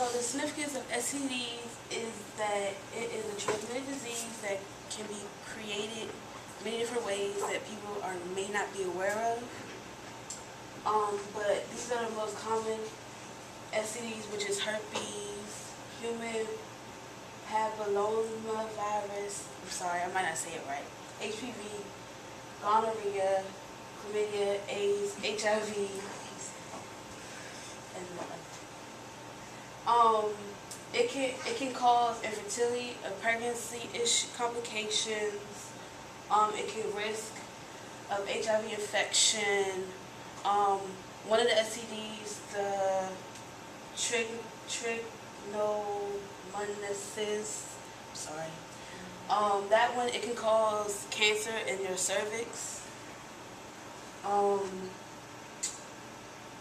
So the significance of STDs is that it is a transmitted disease that can be created many different ways that people may not be aware of. But these are the most common STDs, which is herpes, human papillomavirus, I'm sorry, I might not say it right, HPV, gonorrhea, chlamydia, AIDS, HIV, and it can cause infertility, pregnancy complications. It can risk of HIV infection. One of the STDs, the trichomoniasis, sorry. That one, it can cause cancer in your cervix.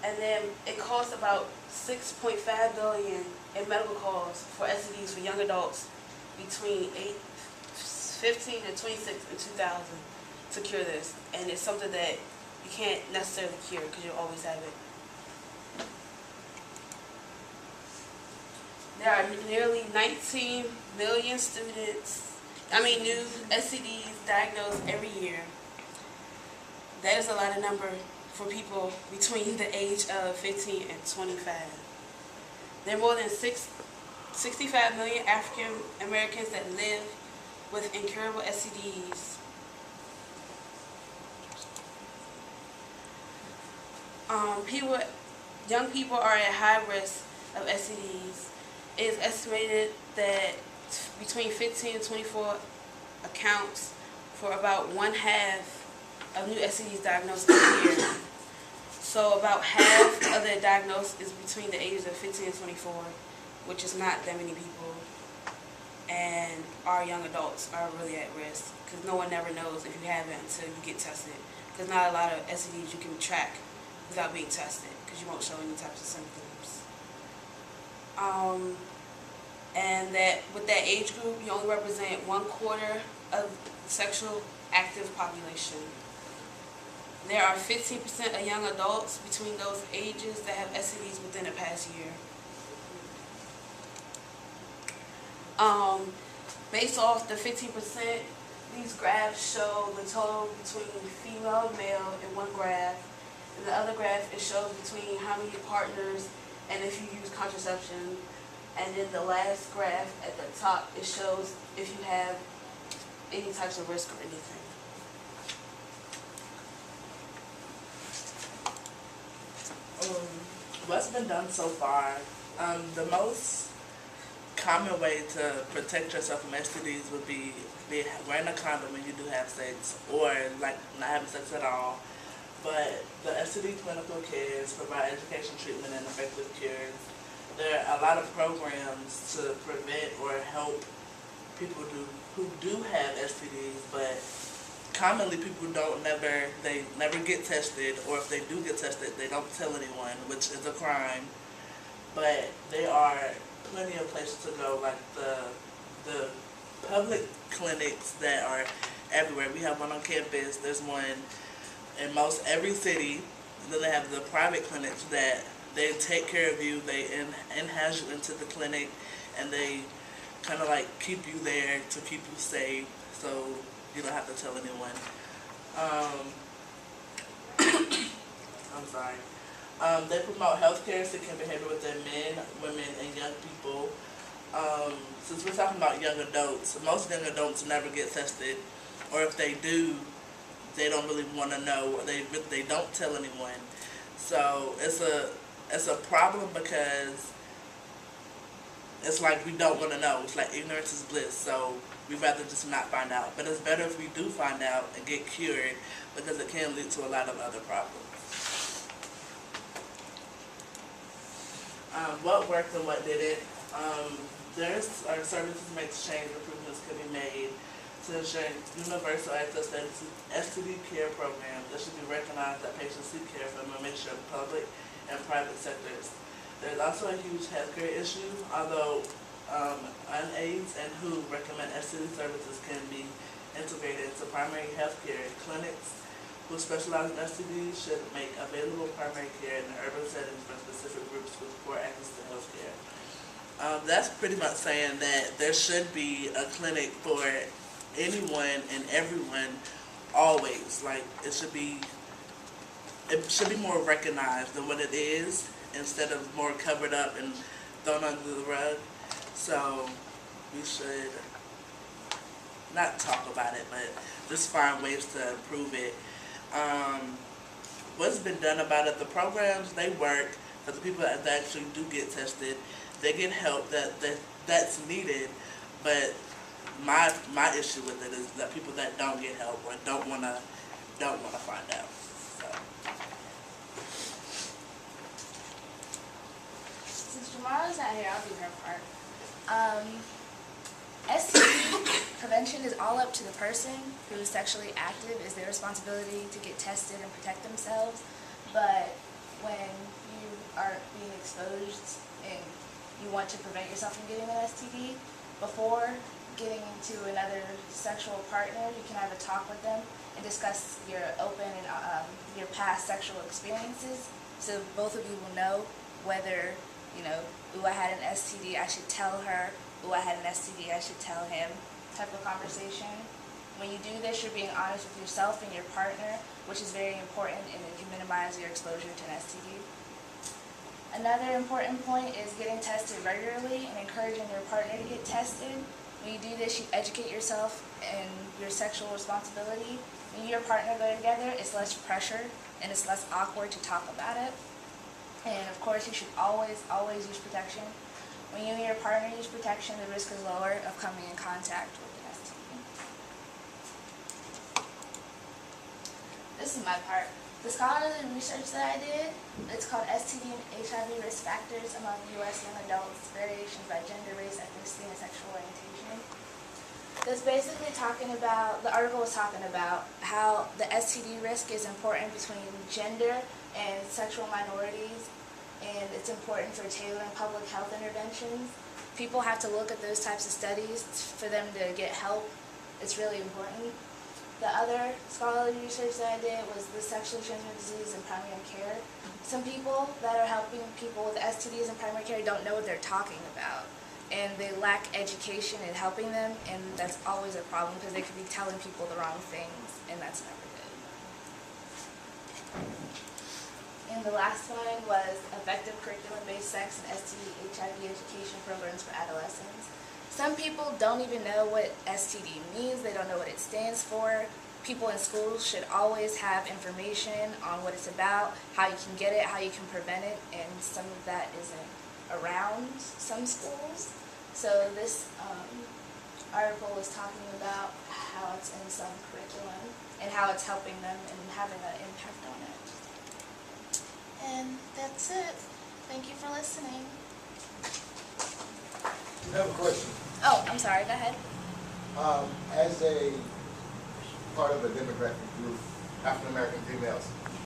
And then it costs about $6.5 billion in medical costs for STDs for young adults between 15 and 26 in 2000 to cure this. And it's something that you can't necessarily cure because you'll always have it. There are nearly 19 million new STDs diagnosed every year. That is a lot of number for people between the age of 15 and 25. There are more than 65 million African Americans that live with incurable STDs. Young people are at high risk of STDs. It is estimated that between 15 and 24 accounts for about one-half of new STDs diagnosed every year. So about half of the diagnosed is between the ages of 15 and 24, which is not that many people. And our young adults are really at risk because no one ever knows if you have it until you get tested. Because not a lot of STDs you can track without being tested because you won't show any types of symptoms. And that with that age group, you only represent 1/4 of the sexual active population. There are 15% of young adults between those ages that have STDs within the past year. Based off the 15%, these graphs show the total between female and male in one graph. In the other graph, it shows between how many partners and if you use contraception. And then the last graph at the top, it shows if you have any types of risk or anything. What's been done so far? The most common way to protect yourself from STDs would be wearing a condom when you do have sex, or like not having sex at all. But the STD clinical cares provide education, treatment, and effective cures. There are a lot of programs to prevent or help people who do have STDs, but commonly people they never get tested, or if they do get tested, they don't tell anyone, which is a crime. But there are plenty of places to go, like the public clinics that are everywhere. We have one on campus. There's one in most every city. And then they have the private clinics that they take care of you. They in-house you into the clinic, and they kind of like keep you there to keep you safe, so you don't have to tell anyone. I'm sorry. They promote healthcare, seeking behavior within men, women, and young people. Since we're talking about young adults, most young adults never get tested, or if they do, they don't really want to know, or they don't tell anyone. So it's a problem because it's like we don't want to know. It's like ignorance is bliss, so we'd rather just not find out. But it's better if we do find out and get cured, because it can lead to a lot of other problems. What worked and what didn't? There are services to make change, improvements can be made to ensure universal access to STD care program that should be recognized that patients seek care from a mixture of public and private sectors. There's also a huge healthcare issue, although UNAIDS and WHO recommend STD services can be integrated into primary healthcare. Clinics who specialize in STDs should make available primary care in urban settings for specific groups with poor access to healthcare. That's pretty much saying that there should be a clinic for anyone and everyone always. Like it should be more recognized than what it is, instead of more covered up and thrown under the rug. So we should not talk about it, but just find ways to improve it. What's been done about it, the programs, they work. For the people that actually do get tested, they get help that's needed. But my issue with it is that people that don't get help or don't wanna find out. So. Since Jamara's not here, I'll do her part. STD prevention is all up to the person who is sexually active. It's their responsibility to get tested and protect themselves. But when you are being exposed and you want to prevent yourself from getting an STD, before getting into another sexual partner, you can have a talk with them and discuss your open and your past sexual experiences. So both of you will know whether, ooh, I had an STD, I should tell her. Ooh, I had an STD, I should tell him, type of conversation. When you do this, you're being honest with yourself and your partner, which is very important, and it can minimize your exposure to an STD. Another important point is getting tested regularly and encouraging your partner to get tested. When you do this, you educate yourself and your sexual responsibility. When you and your partner go together, it's less pressure and it's less awkward to talk about it. And of course, you should always use protection. When you and your partner use protection, the risk is lower of coming in contact with an STD. This is my part. The scholarly research that I did, it's called STD and HIV risk factors among U.S. young adults, variations by gender, race, ethnicity, and sexual orientation. That's basically talking about, the article was talking about how the STD risk is important between gender and sexual minorities, and it's important for tailoring public health interventions. People have to look at those types of studies for them to get help. It's really important. The other scholarly research that I did was the sexually transmitted disease in primary care. Some people that are helping people with STDs in primary care don't know what they're talking about, and they lack education in helping them, and that's always a problem because they could be telling people the wrong things, and that's never good. And the last one was effective curriculum-based sex and STD HIV education programs for adolescents. Some people don't even know what STD means. They don't know what it stands for. People in schools should always have information on what it's about, how you can get it, how you can prevent it, and some of that isn't around some schools. So this article was talking about how it's in some curriculum and how it's helping them and having an impact on it. And that's it. Thank you for listening. I have a question. Oh, I'm sorry. Go ahead. As a part of a demographic group, African American females,